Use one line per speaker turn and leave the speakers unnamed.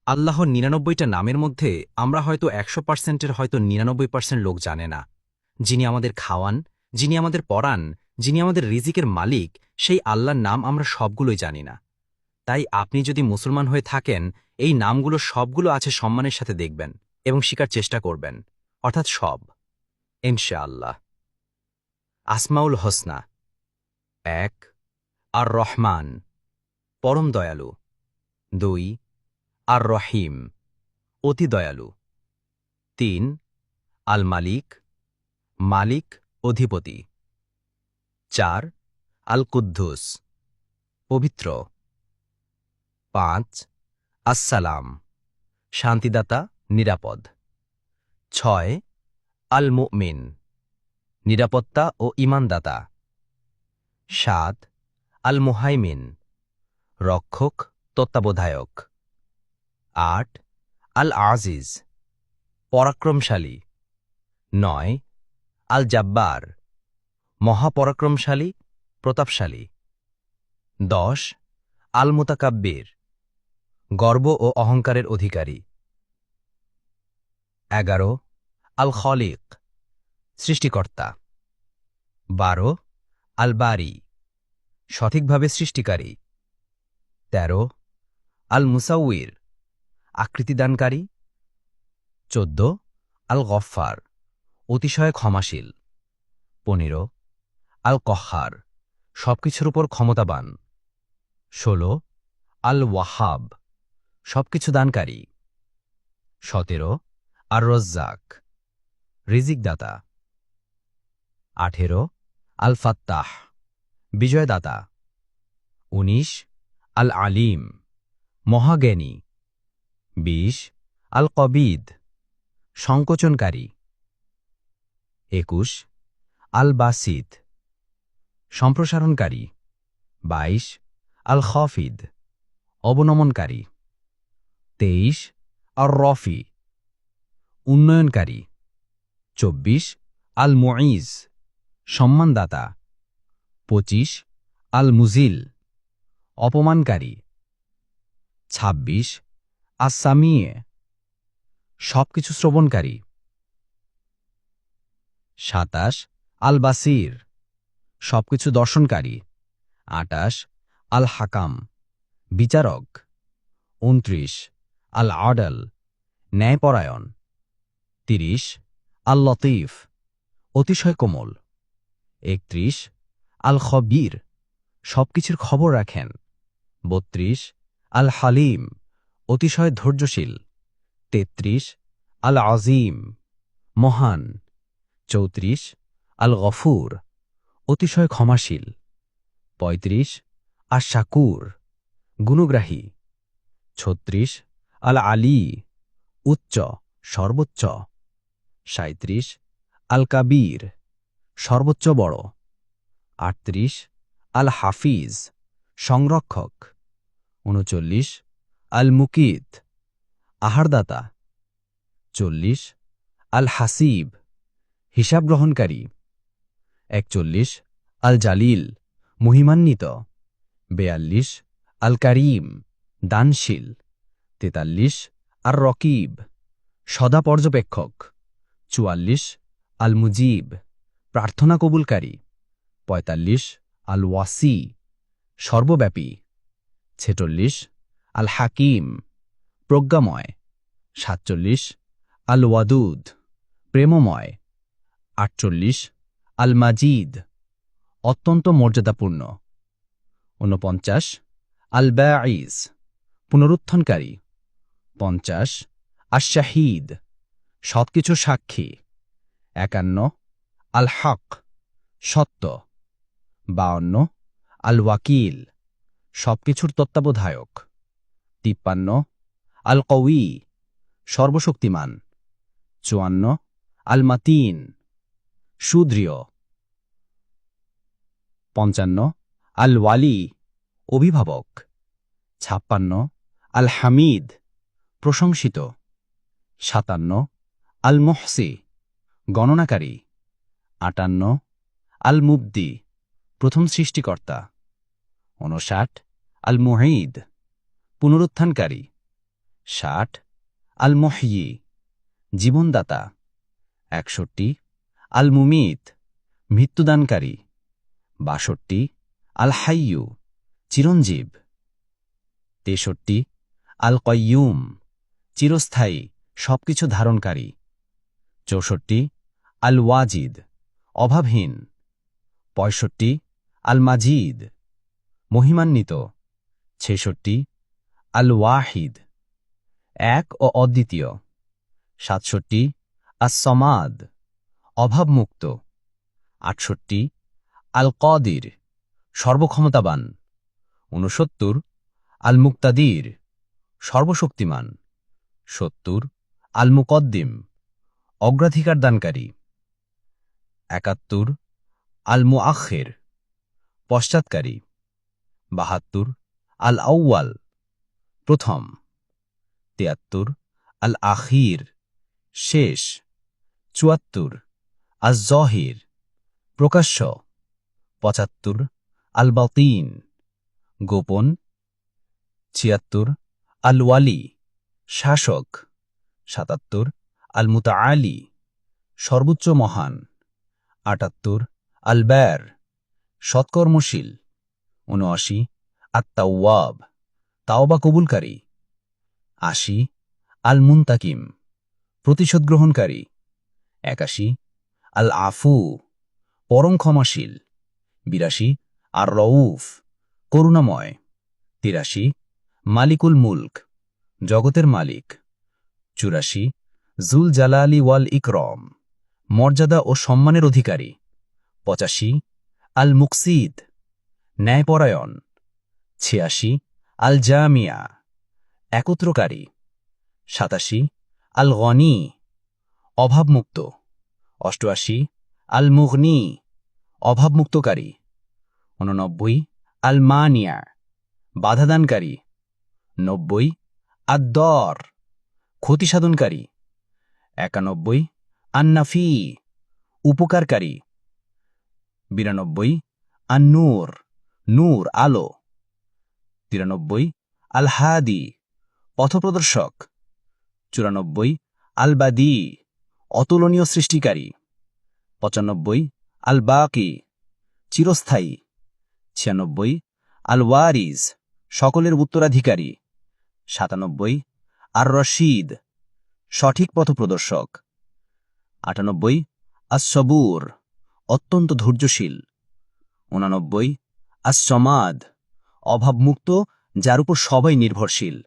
আল্লাহর ৯৯টা নামের মধ্যে আমরা হয়তো ১০০%-এর হয়তো ৯৯% লোক জানে না। যিনি আমাদের খাওয়ান, যিনি আমাদের পড়ান, যিনি আমাদের রিজিকের মালিক, সেই আল্লাহর নাম আমরা সবগুলোই জানি না। তাই আপনি যদি মুসলমান হয়ে থাকেন, এই নামগুলো সবগুলো আছে সম্মানের সাথে দেখবেন এবং শিকার চেষ্টা করবেন, অর্থাৎ সব, ইনশাআল্লাহ। আসমাউল হোসনা: ১, আর রহমান, পরম দয়ালু। ২, আর রহিম, অতি দয়ালু। ৩, আল মালিক, মালিক, অধিপতি। ৪, আল কুদ্দুস, পবিত্র। ৫, আসসালাম, শান্তিদাতা, নিরাপদ। ৬, আল মুমিন, নিরাপত্তা ও ঈমানদাতা। ৭, আল মুহাইমিন, রক্ষক, তত্ত্বাবধায়ক। ৮, আল আজিজ, পরাক্রমশালী। ৯, আল জাব্বার, মহাপরাক্রমশালী, প্রতাপশালী। ১০, আল মুতাকাব্বির, গর্ব ও অহংকারের অধিকারী। ১১, আল খলিক, সৃষ্টিকর্তা। ১২, আল বারি, সঠিকভাবে সৃষ্টিকারী। ১৩, আল মুসাউইর, আকৃতিদানকারী। ১৪, আল গফফার, অতিশয় ক্ষমাশীল। ১৫, আল কহ্হার, সবকিছুর উপর ক্ষমতাবান। ১৬, আল ওয়াহাব, সবকিছু দানকারী। ১৭, আর রজ্জাক, রিজিকদাতা। ১৮, আল ফাত্তাহ, বিজয়দাতা। ১৯, আল আলিম, মহাজ্ঞানী। ২০, আল কবিদ, সংকোচনকারী। ২১, আল বাসিত, সম্প্রসারণকারী। ২২, আল খাফিদ, অবনমনকারী। ২৩, আর রফি, উন্নয়নকারী। ২৪, আল মুঈজ, সম্মানদাতা। ২৫, আল মুজিল, অপমানকারী। ২৬, আস সামিয়ে, সবকিছু শ্রবণকারী। ২৭, আল বাসির, সবকিছু দর্শনকারী। ২৮, আল হাকাম, বিচারক। ২৯, আল আডল, ন্যায়পরায়ণ। ৩০, আল লতিফ, অতিশয় কোমল। ৩১, আল খবির, সবকিছুর খবর রাখেন। ৩২, আল হালিম, অতিশয় ধৈর্যশীল। ৩৩, আল আজিম, মহান। ৩৪, আল গফুর, অতিশয় ক্ষমাশীল। ৩৫, আর শাকুর, গুণগ্রাহী। ৩৬, আল আলী, উচ্চ, সর্বোচ্চ। ৩৭, আল কাবীর, সর্বোচ্চ বড়। ৩৮, আল হাফিজ, সংরক্ষক। ৩৯, আল মুকিত, আহারদাতা। ৪০, আল হাসিব, হিসাব গ্রহণকারী। ৪১, আল জালিল, মহিমান্বিত। ৪২, আল কারিম, দানশীল। ৪৩, আর রকিব, সদা পর্যবেক্ষক। ৪৪, আল মুজিব, প্রার্থনা কবুলকারী। ৪৫, আল ওয়াসি, সর্বব্যাপী। ৪৬, আল হাকিম, প্রজ্ঞাময়। ৪৭, আল ওয়াদুদ, প্রেমময়। ৪৮, আল মাজিদ, অত্যন্ত মর্যাদাপূর্ণ। ৪৯, আল বাঈস, পুনরুত্থানকারী। ৫০, আশ শাহিদ, সবকিছুর সাক্ষী। ৫১, আল হক, সত্য। ৫২, আল ওয়াকিল, সবকিছুর তত্ত্বাবধায়ক। ৫৩, আল কওয়ি, সর্বশক্তিমান। ৫৪, আল মাতিন, সুদৃঢ়। ৫৫, আল ওয়ালি, অভিভাবক। ৫৬, আল হামিদ, প্রশংসিত। ৫৭, আল মুহসি, গণনাকারী। ৫৮, আল মুবদি, প্রথম সৃষ্টিকর্তা। ৫৯, আল মুঈদ, পুনরুত্থানকারী। 60 আল মুহয়ি জীবনদাতা। 61 আল মুমিত মৃত্যুদানকারী। 62 আল হাইয়ু চিরঞ্জীব। 63 আল কয়্যুম চিরস্থায়ী সবকিছু ধারণকারী। 64 আল ওয়াজিদ অভাবহীন। 65 আল মাজিদ মহিমান্বিত। 66 আল ওয়াহিদ এক ও অদ্বিতীয়। 67 আস-সমাদ অভাবমুক্ত। 68 আল কদির সর্বক্ষমতাবান। 69 আল মুক্তাদির সর্বশক্তিমান। 70 আল মুকদ্দিম অগ্রাধিকার দানকারী। 71 আল মুআখির পশ্চাৎকারী। 72 আল আউয়াল প্রথম। 73 আল আখির শেষ। 74 আজ জহির প্রকাশ্য। 75 আল বাতিন গোপন। 76 আল ওয়ালি শাসক। 77 আল মুতাআলি সর্বোচ্চ মহান। 78 আল বার সৎকর্মশীল। 79 আত তাওয়াব তাওবা কবুলকারী। 80 আল মুনতাকিম প্রতিশোধ গ্রহণকারী। 81 আল আফু পরম ক্ষমাশীল। 82 আর রউফ করুণাময়। 83 মালিকুল মুলক জগতের মালিক। 84 জুল জালালি ওয়াল ইকরম মর্যাদা ও সম্মানের অধিকারী। 85 আল মুকসিদ ন্যায়পরায়ণ। 86 আল জামিয়া একত্রকারী। 87 আল গনি অভাবমুক্ত। 88 আল মুগনি অভাবমুক্তকারী। 89 আল মানিয়া বাধাদানকারী। 90 আদ-দর ক্ষতিসাধনকারী। 91 আন-নাফি উপকারকারী। 92 আন-নূর নূর আলো। 93 আল হাদি পথপ্রদর্শক। 94 আল বাদি অতুলনীয় সৃষ্টিকারী। 95 আল বাকি চিরস্থায়ী। 96 আল ওয়ারিস সকলের উত্তরাধিকারী। 97 আর রশিদ সঠিক পথপ্রদর্শক। 98 আস-সবুর অত্যন্ত ধৈর্যশীল। 89 আস-সমাদ অভাবমুক্ত যার উপর সবাই নির্ভরশীল।